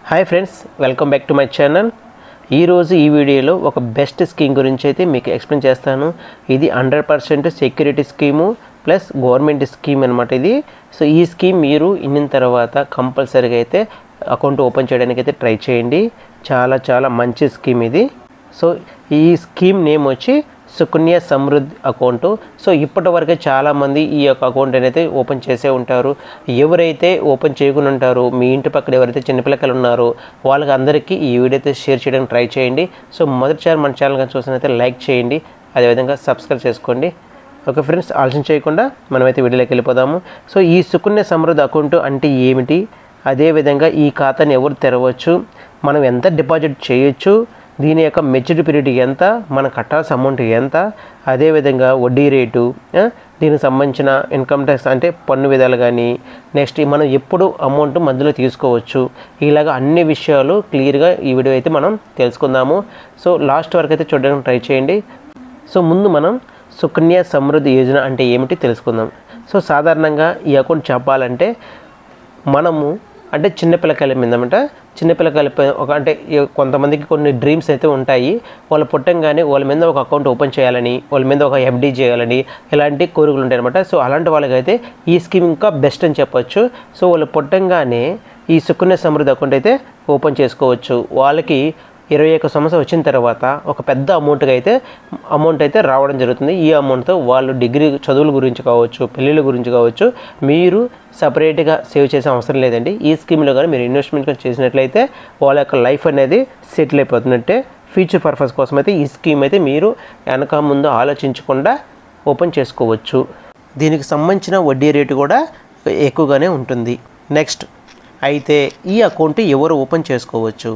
Hi friends, welcome back to my channel. ఈరోజు ఈ వీడియోలో ఒక బెస్ట్ స్కీమ్ గురించి అయితే మీకు ఎక్స్ప్లెయిన్ చేస్తాను. ఇది 100% security scheme plus government scheme అనమాట ఇది. సో ఈ స్కీమ్ మీరు ఇన్న తర్వాత కంపల్సరీగా అయితే అకౌంట్ ఓపెన్ చేయడానికి అయితే ట్రై చేయండి. చాలా మంచి స్కీమ్ ఇది. సో ఈ స్కీమ్ నేమ్ వచ్చి సుకన్య సమృద్ధి అకౌంటు. సో ఇప్పటి వరకే చాలామంది ఈ యొక్క అకౌంట్ అనేది ఓపెన్ చేసే ఉంటారు. ఎవరైతే ఓపెన్ చేయకుండా ఉంటారో, మీ ఇంటి పక్కన ఎవరైతే చిన్నపిల్లలు ఉన్నారో వాళ్ళకి అందరికీ ఈ వీడియో అయితే షేర్ చేయడానికి ట్రై చేయండి. సో మొదటిసారి మన ఛానల్ కానీ చూసినైతే లైక్ చేయండి, అదేవిధంగా సబ్స్క్రైబ్ చేసుకోండి. ఓకే ఫ్రెండ్స్, ఆలస్యం చేయకుండా మనమైతే వీడియోలోకి వెళ్ళిపోదాము. సో ఈ సుకన్య సమృద్ధి అకౌంట్ అంటే ఏమిటి, అదేవిధంగా ఈ ఖాతాని ఎవరు తెరవచ్చు, మనం ఎంత డిపాజిట్ చేయొచ్చు, దీని యొక్క మెచ్యూరిటీ పీరియడ్ ఎంత, మనం కట్టాల్సిన అమౌంట్ ఎంత, అదేవిధంగా వడ్డీ రేటు, దీనికి సంబంధించిన ఇన్కమ్ ట్యాక్స్ అంటే పన్ను విధాలు కానీ, నెక్స్ట్ మనం ఎప్పుడు అమౌంట్ మధ్యలో తీసుకోవచ్చు, ఇలాగ అన్ని విషయాలు క్లియర్గా ఈ వీడియో అయితే మనం తెలుసుకుందాము. సో లాస్ట్ వరకు అయితే చూడడానికి ట్రై చేయండి. సో ముందు మనం సుకన్య సమృద్ధి యోజన అంటే ఏమిటి తెలుసుకుందాం. సో సాధారణంగా ఈ అకౌంట్ చెప్పాలంటే మనము అంటే చిన్నపిల్లకాయల మీద చిన్నపిల్లకాయలపై ఒక అంటే కొంతమందికి కొన్ని డ్రీమ్స్ అయితే ఉంటాయి. వాళ్ళు పుట్టంగానే వాళ్ళ మీద ఒక అకౌంట్ ఓపెన్ చేయాలని, వాళ్ళ మీద ఒక ఎఫ్డి చేయాలని, ఇలాంటి కోరికలు ఉంటాయి అనమాట. సో అలాంటి వాళ్ళకైతే ఈ స్కీమ్ ఇంకా బెస్ట్ అని చెప్పొచ్చు. సో వాళ్ళు పుట్టంగానే ఈ సుకన్య సమృద్ధి అకౌంట్ అయితే ఓపెన్ చేసుకోవచ్చు. వాళ్ళకి 21 సంవత్సరం వచ్చిన తర్వాత ఒక పెద్ద అమౌంట్ అయితే రావడం జరుగుతుంది. ఈ అమౌంట్తో వాళ్ళు డిగ్రీ చదువుల గురించి కావచ్చు, పెళ్ళిళ్ళ గురించి కావచ్చు, మీరు సపరేట్గా సేవ్ చేసే అవసరం లేదండి. ఈ స్కీమ్లో కానీ మీరు ఇన్వెస్ట్మెంట్ చేసినట్లయితే వాళ్ళ యొక్క లైఫ్ అనేది సెటిల్ అయిపోతున్నట్టే. ఫ్యూచర్ పర్పస్ కోసం అయితే ఈ స్కీమ్ అయితే మీరు వెనక ముందు ఆలోచించకుండా ఓపెన్ చేసుకోవచ్చు. దీనికి సంబంధించిన వడ్డీ రేటు కూడా ఎక్కువగానే ఉంటుంది. నెక్స్ట్ అయితే ఈ అకౌంట్ ఎవరు ఓపెన్ చేసుకోవచ్చు,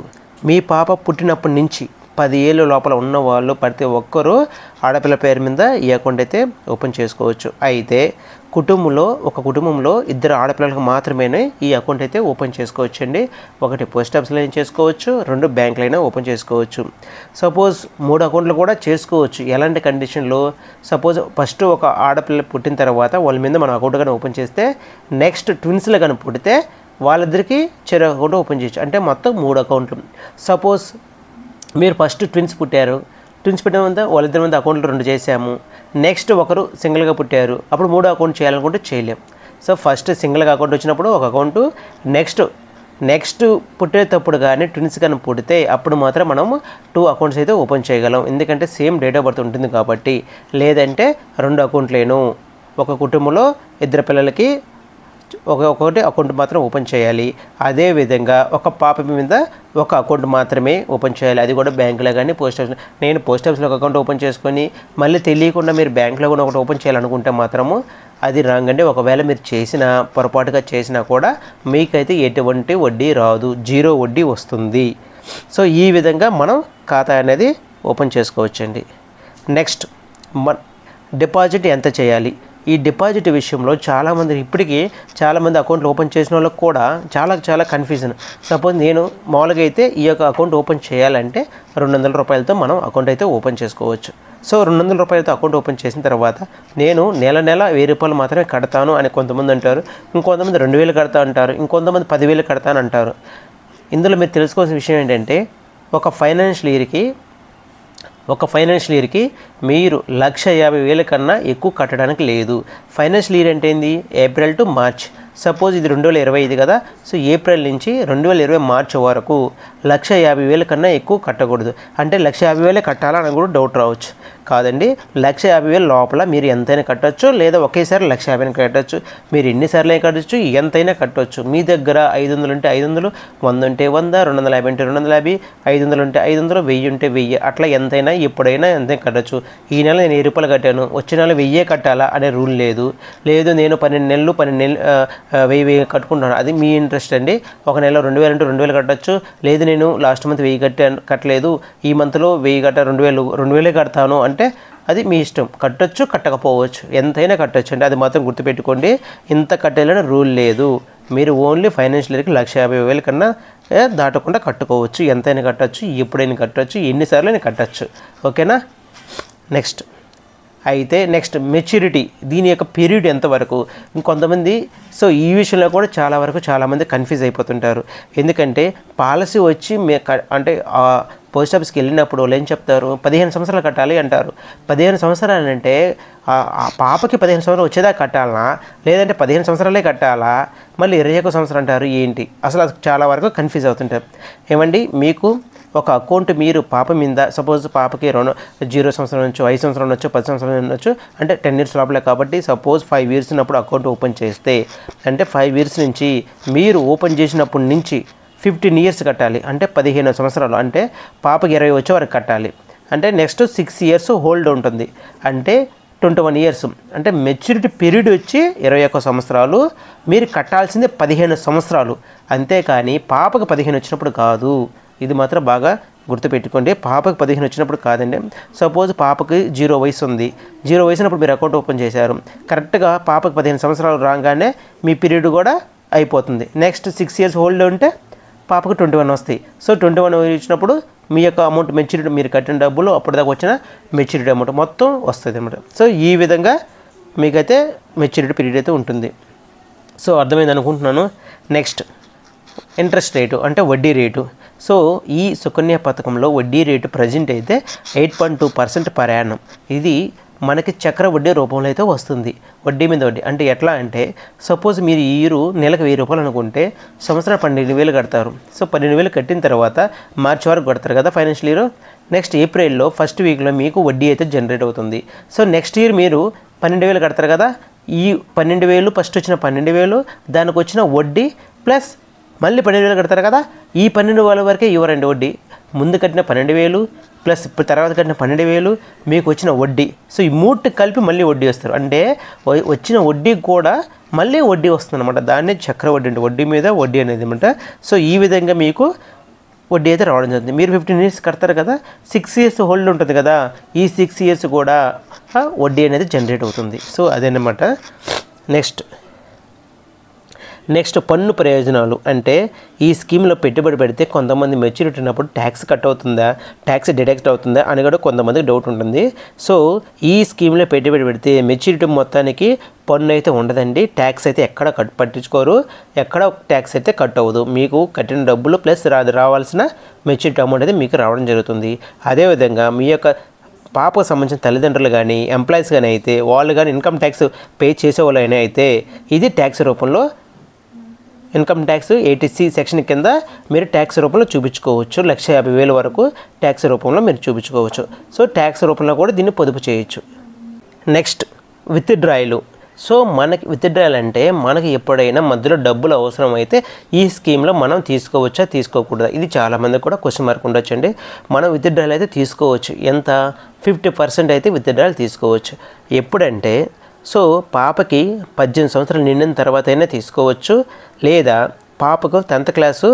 మీ పాప పుట్టినప్పటి నుంచి 10 ఏళ్ళ లోపల ఉన్న వాళ్ళు ప్రతి ఒక్కరూ ఆడపిల్ల పేరు మీద ఈ అకౌంట్ అయితే ఓపెన్ చేసుకోవచ్చు. అయితే ఒక కుటుంబంలో 2 ఆడపిల్లలకు మాత్రమే ఈ అకౌంట్ అయితే ఓపెన్ చేసుకోవచ్చు అండి. ఒకటి పోస్ట్ ఆఫీస్లో చేసుకోవచ్చు, 2 బ్యాంకులైనా ఓపెన్ చేసుకోవచ్చు. సపోజ్ 3 అకౌంట్లు కూడా చేసుకోవచ్చు. ఎలాంటి కండిషన్లో, సపోజ్ ఫస్ట్ ఒక ఆడపిల్ల పుట్టిన తర్వాత వాళ్ళ మీద మనం అకౌంట్ కానీ ఓపెన్ చేస్తే, నెక్స్ట్ ట్విన్స్లు కానీ పుడితే వాళ్ళిద్దరికీ చెరో అకౌంట్ ఓపెన్ చేయొచ్చు. అంటే మొత్తం 3 అకౌంట్లు. సపోజ్ మీరు ఫస్ట్ ట్విన్స్ పుట్టారు, ట్విన్స్ పుట్టిన మీద వాళ్ళిద్దరి మీద అకౌంట్లు 2 చేసాము. నెక్స్ట్ ఒకరు సింగిల్గా పుట్టారు, అప్పుడు 3 అకౌంట్ చేయాలనుకుంటే చేయలేం. సో ఫస్ట్ సింగిల్గా అకౌంట్ వచ్చినప్పుడు ఒక అకౌంటు, నెక్స్ట్ పుట్టేటప్పుడు కానీ ట్విన్స్ కానీ పుడితే అప్పుడు మాత్రం మనము 2 అకౌంట్స్ అయితే ఓపెన్ చేయగలం. ఎందుకంటే సేమ్ డేట్ ఆఫ్ బర్త్ ఉంటుంది కాబట్టి. లేదంటే 2 అకౌంట్లేను. ఒక కుటుంబంలో 2 పిల్లలకి ఒకటి అకౌంట్ మాత్రం ఓపెన్ చేయాలి. అదేవిధంగా ఒక పాప మీద ఒక అకౌంట్ మాత్రమే ఓపెన్ చేయాలి. అది కూడా బ్యాంకులో కానీ పోస్ట్ ఆఫీస్. నేను పోస్ట్ ఆఫీస్లో ఒక అకౌంట్ ఓపెన్ చేసుకొని మళ్ళీ తెలియకుండా మీరు బ్యాంకులో కూడా ఒకటి ఓపెన్ చేయాలనుకుంటే మాత్రము అది రాంగ్ అండి. ఒకవేళ మీరు పొరపాటుగా చేసినా కూడా మీకైతే ఎటువంటి వడ్డీ రాదు, 0 వడ్డీ వస్తుంది. సో ఈ విధంగా మనం ఖాతా అనేది ఓపెన్ చేసుకోవచ్చండి. నెక్స్ట్ డిపాజిట్ ఎంత చేయాలి. ఈ డిపాజిట్ విషయంలో ఇప్పటికీ చాలామంది అకౌంట్లు ఓపెన్ చేసిన వాళ్ళకి కూడా చాలా కన్ఫ్యూజన్. సపోజ్ నేను మామూలుగా అయితే ఈ యొక్క అకౌంట్ ఓపెన్ చేయాలంటే 200 రూపాయలతో మనం అకౌంట్ అయితే ఓపెన్ చేసుకోవచ్చు. సో 200 రూపాయలతో అకౌంట్ ఓపెన్ చేసిన తర్వాత నేను నెల 1000 రూపాయలు మాత్రమే కడతాను అని కొంతమంది అంటారు. ఇంకొంతమంది 2000 కడతా అంటారు, ఇంకొంతమంది 10,000 కడతాను అంటారు. ఇందులో మీరు తెలుసుకోవాల్సిన విషయం ఏంటంటే ఒక ఫైనాన్షియల్ ఇయర్కి మీరు 1,50,000 కన్నా ఎక్కువ కట్టడానికి లేదు. ఫైనాన్షియల్ ఇయర్ అంటే ఏంది, ఏప్రిల్ టు మార్చ్. సపోజ్ ఇది 2025 కదా. సో ఏప్రిల్ నుంచి 2020 మార్చ్ వరకు 1,50,000 కన్నా ఎక్కువ కట్టకూడదు. అంటే 1,50,000 కట్టాలని కూడా డౌట్ రావచ్చు. కాదండి, 1,50,000 లోపల మీరు ఎంతైనా కట్టచ్చు, లేదా ఒకేసారి 1,50,000 కట్టచ్చు. మీరు ఎన్నిసార్లు కట్టచ్చు, ఎంతైనా కట్టవచ్చు. మీ దగ్గర 500 ఉంటే 500, 100 ఉంటే 100, 250 ఉంటే 250, 500 ఉంటే 500, 1000 ఉంటే 1000, అట్లా ఎంతైనా ఎప్పుడైనా ఎంతైనా కట్టచ్చు. ఈ నెల నేను 1000 రూపాయలు కట్టాను, వచ్చే నెల 1000 కట్టాలా అనే రూల్ లేదు. నేను 12 నెలలు 1000 కట్టుకుంటాను, అది మీ ఇంట్రెస్ట్ అండి. ఒక నెల 2000 అంటే 2000 కట్టచ్చు. లేదు నేను లాస్ట్ మంత్ 1000 కట్టలేదు, ఈ మంత్లో 1000 కట్ట 2000 కడతాను అంటే అది మీ ఇష్టం. కట్టొచ్చు, కట్టకపోవచ్చు, ఎంతైనా కట్టొచ్చు అండి. అది మాత్రం గుర్తుపెట్టుకోండి. ఇంత కట్టేయాలని రూల్ లేదు. మీరు ఓన్లీ ఫైనాన్షియల్ ఇయర్కి 1,50,000 కన్నా దాటకుండా కట్టుకోవచ్చు. ఎంతైనా కట్టచ్చు, ఎప్పుడైనా కట్టచ్చు, ఎన్నిసార్లు అయినా కట్టచ్చు. ఓకేనా. నెక్స్ట్ అయితే నెక్స్ట్ మెచ్యూరిటీ, దీని యొక్క పీరియడ్ ఎంతవరకు. ఇంకొంతమంది సో ఈ విషయంలో కూడా చాలామంది కన్ఫ్యూజ్ అయిపోతుంటారు. ఎందుకంటే పాలసీ వచ్చి అంటే పోస్ట్ ఆఫీస్కి వెళ్ళినప్పుడు వాళ్ళు ఏం చెప్తారు, 15 సంవత్సరాలు కట్టాలి అంటారు. 15 సంవత్సరాలు అంటే ఆ పాపకి 15 సంవత్సరాలు వచ్చేదా కట్టాలనా, లేదంటే 15 సంవత్సరాలే కట్టాలా, మళ్ళీ 21 సంవత్సరం అంటారు ఏంటి, అసలు చాలా వరకు కన్ఫ్యూజ్ అవుతుంటారు. ఏమండి, మీకు ఒక అకౌంట్ మీరు పాప మీద సపోజ్ పాపకి 0 సంవత్సరం నుంచి 5 సంవత్సరం ఉండొచ్చు, 10 సంవత్సరాలు ఉండొచ్చు, అంటే 10 ఇయర్స్ లోపలే కాబట్టి సపోజ్ 5 ఇయర్స్ ఉన్నప్పుడు అకౌంట్ ఓపెన్ చేస్తే అంటే 5 ఇయర్స్ నుంచి మీరు ఓపెన్ చేసినప్పటి నుంచి 15 ఇయర్స్ కట్టాలి. అంటే 15 సంవత్సరాలు, అంటే పాపకి 20 వచ్చే వరకు కట్టాలి. అంటే నెక్స్ట్ 6 ఇయర్స్ హోల్డ్ ఉంటుంది, అంటే 21 ఇయర్స్. అంటే మెచ్యూరిటీ పీరియడ్ వచ్చి 21 సంవత్సరాలు, మీరు కట్టాల్సిందే 15 సంవత్సరాలు. అంతేకాని పాపకు 15 వచ్చినప్పుడు కాదు. ఇది మాత్రం బాగా గుర్తుపెట్టుకోండి. పాపకి 15 వచ్చినప్పుడు కాదండి. సపోజ్ పాపకి 0 వయసు ఉంది, 0 వయసునప్పుడు మీరు అకౌంట్ ఓపెన్ చేశారు, కరెక్ట్గా పాపకి 15 సంవత్సరాలు రాగానే మీ పీరియడ్ కూడా అయిపోతుంది. నెక్స్ట్ 6 ఇయర్స్ హోల్డ్ ఉంటే పాపకు 21 వస్తాయి. సో 21 ఇచ్చినప్పుడు మీ యొక్క అమౌంట్ మెచ్యూరిటీ, మీరు కట్టిన డబ్బులు అప్పటిదాకా వచ్చిన మెచ్యూరిటీ అమౌంట్ మొత్తం వస్తుంది అన్నమాట. సో ఈ విధంగా మీకైతే మెచ్యూరిటీ పీరియడ్ అయితే ఉంటుంది. సో అర్థమైంది అనుకుంటున్నాను. నెక్స్ట్ ఇంట్రెస్ట్ రేటు అంటే వడ్డీ రేటు. సో ఈ సుకన్య పథకంలో వడ్డీ రేటు ప్రజెంట్ అయితే 8.2% పర్ యానం. ఇది మనకి చక్ర వడ్డీ రూపంలో అయితే వస్తుంది. వడ్డీ మీద వడ్డీ అంటే ఎట్లా అంటే సపోజ్ మీరు ఈ ఇయర్ నెలకు 1000 రూపాయలు అనుకుంటే సంవత్సరం 12,000 కడతారు. సో 12,000 కట్టిన తర్వాత మార్చి వరకు కడతారు కదా ఫైనాన్షియల్ ఇయర్. నెక్స్ట్ ఏప్రిల్లో ఫస్ట్ వీక్లో మీకు వడ్డీ అయితే జనరేట్ అవుతుంది. సో నెక్స్ట్ ఇయర్ మీరు 12,000 కడతారు కదా, ఈ 12,000 ఫస్ట్ వచ్చిన 12,000 దానికి వచ్చిన వడ్డీ ప్లస్ మళ్ళీ 12,000 కడతారు కదా, ఈ 12,000 వరకే ఇవ్వరండి వడ్డీ. ముందు కట్టిన 12,000 ప్లస్ ఇప్పుడు తర్వాత కట్టిన 12,000 మీకు వచ్చిన వడ్డీ. సో ఈ మూడు కలిపి మళ్ళీ వడ్డీ వస్తారు. అంటే వచ్చిన వడ్డీ కూడా మళ్ళీ వడ్డీ వస్తుంది అనమాట. దాన్నే చక్ర వడ్డీ అంటే వడ్డీ మీద వడ్డీ అనేది అనమాట. సో ఈ విధంగా మీకు వడ్డీ అయితే రావడం జరుగుతుంది. మీరు 15 ఇయర్స్ కడతారు కదా, 6 ఇయర్స్ హోల్డ్ ఉంటుంది కదా, ఈ 6 ఇయర్స్ కూడా వడ్డీ అనేది జనరేట్ అవుతుంది. సో అదేనమాట. నెక్స్ట్ పన్ను ప్రయోజనాలు అంటే ఈ స్కీమ్లో పెట్టుబడి పెడితే కొంతమంది మెచ్యూరిటీ ఉన్నప్పుడు ట్యాక్స్ కట్ అవుతుందా, ట్యాక్స్ డిడక్ట్ అవుతుందా అని కూడా కొంతమందికి డౌట్ ఉంటుంది. సో ఈ స్కీమ్లో పెట్టుబడి పెడితే మెచ్యూరిటీ మొత్తానికి పన్ను అయితే ఉండదండి. ట్యాక్స్ అయితే ఎక్కడ పట్టించుకోరు, ఎక్కడ ట్యాక్స్ అయితే కట్ అవ్వదు. మీకు కట్టిన డబ్బులు ప్లస్ రావాల్సిన మెచ్యూరిటీ అమౌంట్ అయితే మీకు రావడం జరుగుతుంది. అదేవిధంగా మీ యొక్క పాపకు సంబంధించిన తల్లిదండ్రులు కానీ ఎంప్లాయీస్ కానీ అయితే వాళ్ళు కానీ ఇన్కమ్ ట్యాక్స్ పే చేసే వాళ్ళు అయినా అయితే ఇది ట్యాక్స్ రూపంలో ఇన్కమ్ ట్యాక్స్ 80C సెక్షన్ కింద మీరు ట్యాక్స్ రూపంలో చూపించుకోవచ్చు. 1,50,000 వరకు ట్యాక్స్ రూపంలో మీరు చూపించుకోవచ్చు. సో ట్యాక్స్ రూపంలో కూడా దీన్ని పొదుపు చేయొచ్చు. నెక్స్ట్ విత్డ్రాయలు. సో మనకి విత్డ్రాయల్ అంటే మనకి ఎప్పుడైనా మధ్యలో డబ్బులు అవసరం అయితే ఈ స్కీమ్లో మనం తీసుకోవచ్చా తీసుకోకూడదా, ఇది చాలామంది కూడా క్వశ్చన్ మార్క్ ఉండొచ్చండి. మనం విత్డ్రాయల్ అయితే తీసుకోవచ్చు. ఎంత 50% అయితే విత్డ్రాయల్ తీసుకోవచ్చు. ఎప్పుడంటే సో పాపకి 18 సంవత్సరాలు నిండిన తర్వాత అయినా తీసుకోవచ్చు, లేదా పాపకు 10th క్లాసు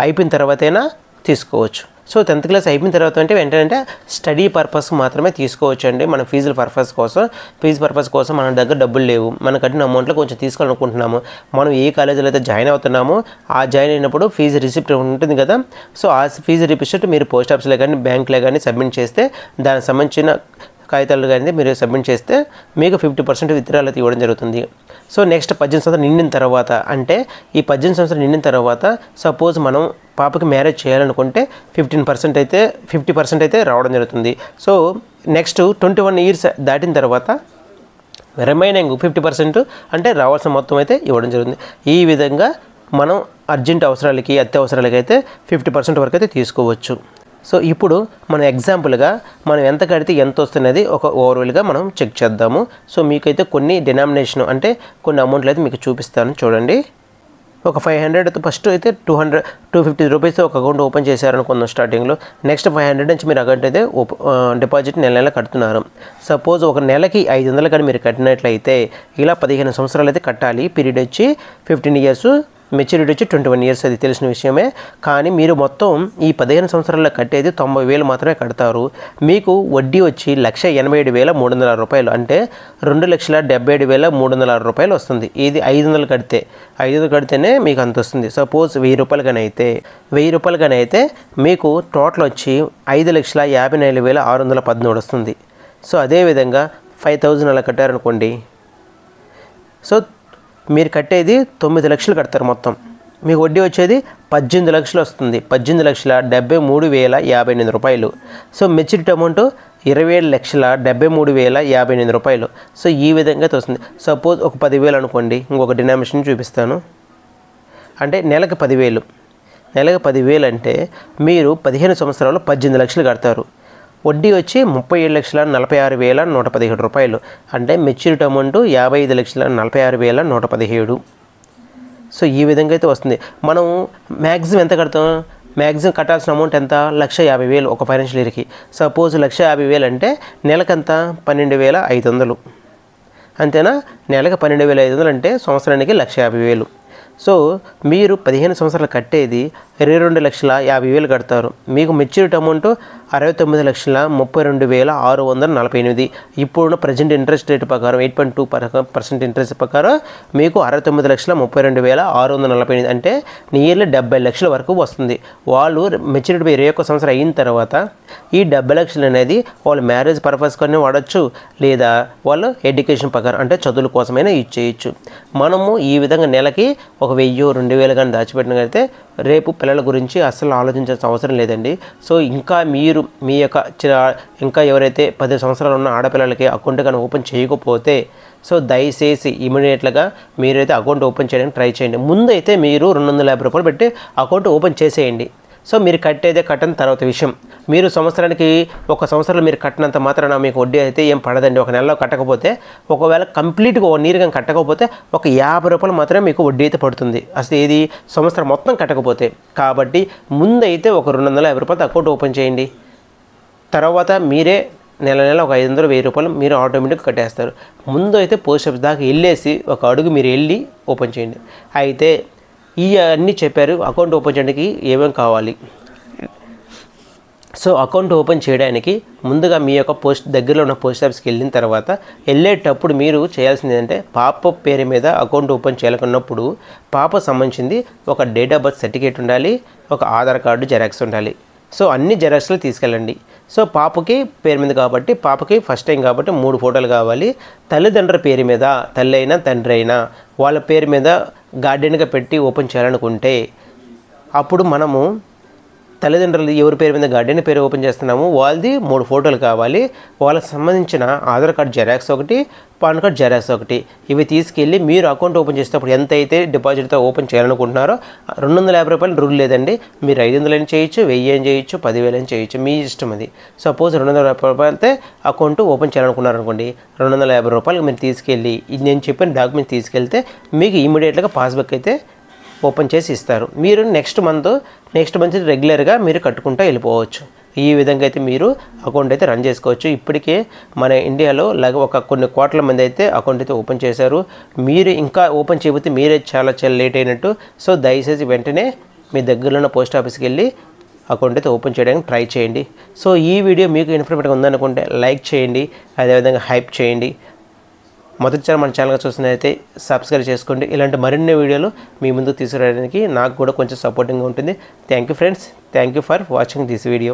అయిపోయిన తర్వాత అయినా తీసుకోవచ్చు. సో 10th క్లాస్ అయిపోయిన తర్వాత అంటే వెంటనే స్టడీ పర్పస్ మాత్రమే తీసుకోవచ్చు అండి. మన ఫీజు పర్పస్ కోసం మన దగ్గర డబ్బులు లేవు, మన కట్టిన అమౌంట్లో కొంచెం తీసుకోవాలనుకుంటున్నాము, మనం ఏ కాలేజీలో అయితే జాయిన్ అవుతున్నామో ఆ జాయిన్ అయినప్పుడు ఫీజు రిసిప్ట్ ఉంటుంది కదా, సో ఆ ఫీజు రిసిప్ట్ మీరు పోస్ట్ ఆఫీస్లో కానీ బ్యాంకులో కానీ సబ్మిట్ చేస్తే దానికి సంబంధించిన కాగితాలు కానీ మీరు సబ్మిట్ చేస్తే మీకు 50% విత్డ్రాయల్ అయితే ఇవ్వడం జరుగుతుంది. సో నెక్స్ట్ 18 సంవత్సరాలు నిండిన తర్వాత అంటే ఈ 18 సంవత్సరాలు నిండిన తర్వాత సపోజ్ మనం పాపకి మ్యారేజ్ చేయాలనుకుంటే 50% అయితే రావడం జరుగుతుంది. సో నెక్స్ట్ 21 ఇయర్స్ దాటిన తర్వాత రిమైనింగ్ 50% అంటే రావాల్సిన మొత్తం అయితే ఇవ్వడం జరుగుతుంది. ఈ విధంగా మనం అర్జెంట్ అవసరాలకి అత్యవసరాలకి అయితే 50% వరకు అయితే తీసుకోవచ్చు. సో ఇప్పుడు మనం ఎగ్జాంపుల్గా మనం ఎంత కడితే ఎంత వస్తున్నది ఒక ఓవరాల్గా మనం చెక్ చేద్దాము. సో మీకైతే కొన్ని డినామినేషన్ అంటే కొన్ని అమౌంట్లు అయితే మీకు చూపిస్తాను చూడండి. ఒక 500 ఫస్ట్ అయితే 250 రూపీస్ ఒక అకౌంట్ ఓపెన్ చేశారనుకుందాం స్టార్టింగ్లో. నెక్స్ట్ 500 నుంచి మీరు అకౌంట్ అయితే డిపాజిట్ నెల కడుతున్నారు. సపోజ్ ఒక నెలకి 500 కానీ మీరు కట్టినట్లయితే ఇలా 15 సంవత్సరాలు అయితే కట్టాలి. పీరియడ్ వచ్చి 15 ఇయర్స్, మెచ్యూరిటీ వచ్చి 21 ఇయర్స్, అది తెలిసిన విషయమే. కానీ మీరు మొత్తం ఈ 15 సంవత్సరాల్లో కట్టేది 90,000 మాత్రమే కడతారు. మీకు వడ్డీ వచ్చి 1,87,306 రూపాయలు, అంటే 2,77,306 రూపాయలు వస్తుంది. ఇది 500 కడితే 500 కడితేనే మీకు అంత వస్తుంది. సపోజ్ 1,000 రూపాయలు కానీ అయితే మీకు టోటల్ వచ్చి 5,54,613 వస్తుంది. సో అదేవిధంగా 5000 అలా కట్టారనుకోండి, సో మీరు కట్టేది 9 లక్షలు కడతారు మొత్తం. మీకు వడ్డీ వచ్చేది 18 లక్షలు వస్తుంది. 18,73,058 రూపాయలు. సో మెచ్యూరిటీ అమౌంట్ 27,73,058 రూపాయలు. సో ఈ విధంగా అయితే వస్తుంది. సపోజ్ ఒక 10,000 అనుకోండి, ఇంకొక డినామినేషన్ చూపిస్తాను. అంటే నెలకు 10,000. నెలకు 10,000 అంటే మీరు 15 సంవత్సరాలు 18 లక్షలు కడతారు. వడ్డీ వచ్చి 37,46,117 రూపాయలు. అంటే మెచ్యూరిటీ అమౌంట్ 55,46,117. సో ఈ విధంగా అయితే వస్తుంది. మనం మ్యాక్సిమం ఎంత కడతాం? మ్యాక్సిమం కట్టాల్సిన అమౌంట్ ఎంత? 1,50,000 ఒక ఫైనాన్షియల్ ఇయర్కి. సపోజ్ 1,50,000 అంటే నెలకంత 12,500. అంతేనా? నెలకు 12,500 అంటే సంవత్సరానికి 1,50,000. సో మీరు 15 సంవత్సరాలు కట్టేది 22,50,000 కడతారు. మీకు మెచ్యూరిటీ అమౌంట్ 69,32,648. ఇప్పుడున్న ప్రజెంట్ ఇంట్రెస్ట్ రేట్ ప్రకారం 8.2% ఇంట్రెస్ట్ ప్రకారం మీకు 69,32,648 అంటే నియర్లీ 70 లక్షల వరకు వస్తుంది. వాళ్ళు మెచ్యూరిటీ 21 సంవత్సరం అయిన తర్వాత ఈ 70 లక్షలు అనేది వాళ్ళు మ్యారేజ్ పర్పస్ కానీ వాడచ్చు, లేదా వాళ్ళు ఎడ్యుకేషన్ ప్రకారం అంటే చదువుల కోసమైనా యూజ్ చేయొచ్చు. మనము ఈ విధంగా నెలకి 1,000, 2,000 కానీ దాచిపెట్టినట్లయితే రేపు పిల్లల గురించి అస్సలు ఆలోచించాల్సిన అవసరం లేదండి. సో ఇంకా మీరు మీ యొక్క ఇంకా ఎవరైతే 10 సంవత్సరాలు ఉన్న ఆడపిల్లలకి అకౌంట్ కానీ ఓపెన్ చేయకపోతే, సో దయచేసి ఇమీడియట్గా మీరైతే అకౌంట్ ఓపెన్ చేయడానికి ట్రై చేయండి. ముందు అయితే మీరు 250 రూపాయలు పెట్టి అకౌంట్ ఓపెన్ చేసేయండి. సో మీరు కట్టేదే కట్టని తర్వాత విషయం. మీరు సంవత్సరానికి 1 సంవత్సరంలో మీరు కట్టినంత మాత్రాన మీకు వడ్డీ అయితే ఏం పడదండి. ఒక నెలలో కట్టకపోతే, ఒకవేళ కంప్లీట్గా 1 ఇయర్ కానీ కట్టకపోతే ఒక 50 రూపాయలు మాత్రమే మీకు వడ్డీ అయితే పడుతుంది. అసలు ఏది సంవత్సరం మొత్తం కట్టకపోతే. కాబట్టి ముందైతే ఒక 250 రూపాయలతో అకౌంట్ ఓపెన్ చేయండి. తర్వాత మీరే నెల ఒక 500, 1000 రూపాయలు మీరు ఆటోమేటిక్గా కట్టేస్తారు. ముందు అయితే పోస్ట్ ఆఫీస్ దాకా వెళ్ళేసి ఒక అడుగు మీరు వెళ్ళి ఓపెన్ చేయండి. అయితే ఈ అన్నీ చెప్పారు. అకౌంట్ ఓపెన్ చేయడానికి ఏమేమి కావాలి? సో అకౌంట్ ఓపెన్ చేయడానికి ముందుగా మీ యొక్క దగ్గరలో ఉన్న పోస్ట్ ఆఫీస్కి వెళ్ళిన తర్వాత వెళ్ళేటప్పుడు మీరు చేయాల్సింది ఏంటంటే, పాప పేరు మీద అకౌంట్ ఓపెన్ చేయాలనుకున్నప్పుడు పాప సంబంధించింది ఒక డేట్ ఆఫ్ బర్త్ సర్టిఫికేట్ ఉండాలి, ఒక ఆధార్ కార్డు జెరాక్స్ ఉండాలి. సో అన్ని జెరాక్స్లు తీసుకెళ్ళండి. సో పాపకి పేరు మీద కాబట్టి, పాపకి ఫస్ట్ టైం కాబట్టి 3 ఫోటోలు కావాలి. తల్లిదండ్రుల పేరు మీద, తల్లి అయినా తండ్రి అయినా వాళ్ళ పేరు మీద గార్డెన్గా పెట్టి ఓపెన్ చేయాలనుకుంటే, అప్పుడు మనము తల్లిదండ్రులు ఎవరి పేరు మీద గార్డెన్ పేరు ఓపెన్ చేస్తున్నాము వాళ్ళది 3 ఫోటోలు కావాలి. వాళ్ళకి సంబంధించిన ఆధార్ కార్డ్ జెరాక్స్ ఒకటి, పాన్ కార్డ్ జెరాక్స్ ఒకటి. ఇవి తీసుకెళ్ళి మీరు అకౌంట్ ఓపెన్ చేసేటప్పుడు ఎంత అయితే డిపాజిట్తో ఓపెన్ చేయాలనుకుంటున్నారో 250 రూపాయలు రూల్ లేదండి. మీరు 500 అని చేయొచ్చు, 1000 అని చేయొచ్చు, 10,000 అని చేయొచ్చు, మీ ఇష్టం అది. సపోజ్ 250 రూపాయలతో అకౌంట్ ఓపెన్ చేయాలనుకున్నారనుకోండి, 250 రూపాయలు మీరు తీసుకెళ్ళి ఇది నేను చెప్పిన డాక్యుమెంట్ తీసుకెళ్తే మీకు ఇమీడియట్గా పాస్బుక్ అయితే ఓపెన్ చేసి ఇస్తారు. మీరు నెక్స్ట్ మంత్ రెగ్యులర్గా మీరు కట్టుకుంటూ వెళ్ళిపోవచ్చు. ఈ విధంగా అయితే మీరు అకౌంట్ అయితే రన్ చేసుకోవచ్చు. ఇప్పటికే మన ఇండియాలో కొన్ని కోట్ల మంది అయితే అకౌంట్ అయితే ఓపెన్ చేశారు. మీరు ఇంకా ఓపెన్ చేయకపోతే మీరే చాలా లేట్ అయినట్టు. సో దయచేసి వెంటనే మీ దగ్గరలో ఉన్న పోస్ట్ ఆఫీస్కి వెళ్ళి అకౌంట్ అయితే ఓపెన్ చేయడానికి ట్రై చేయండి. సో ఈ వీడియో మీకు ఇన్ఫర్మేటివ్గా ఉందనుకుంటే లైక్ చేయండి, అదేవిధంగా హైప్ చేయండి. మొదటిసారి మన ఛానల్గా చూసినట్లయితే సబ్స్క్రైబ్ చేసుకోండి. ఇలాంటి మరిన్ని వీడియోలు మీ ముందుకు తీసుకురావడానికి నాకు కూడా కొంచెం సపోర్టింగ్గా ఉంటుంది. Thank you friends. Thank you for watching this video.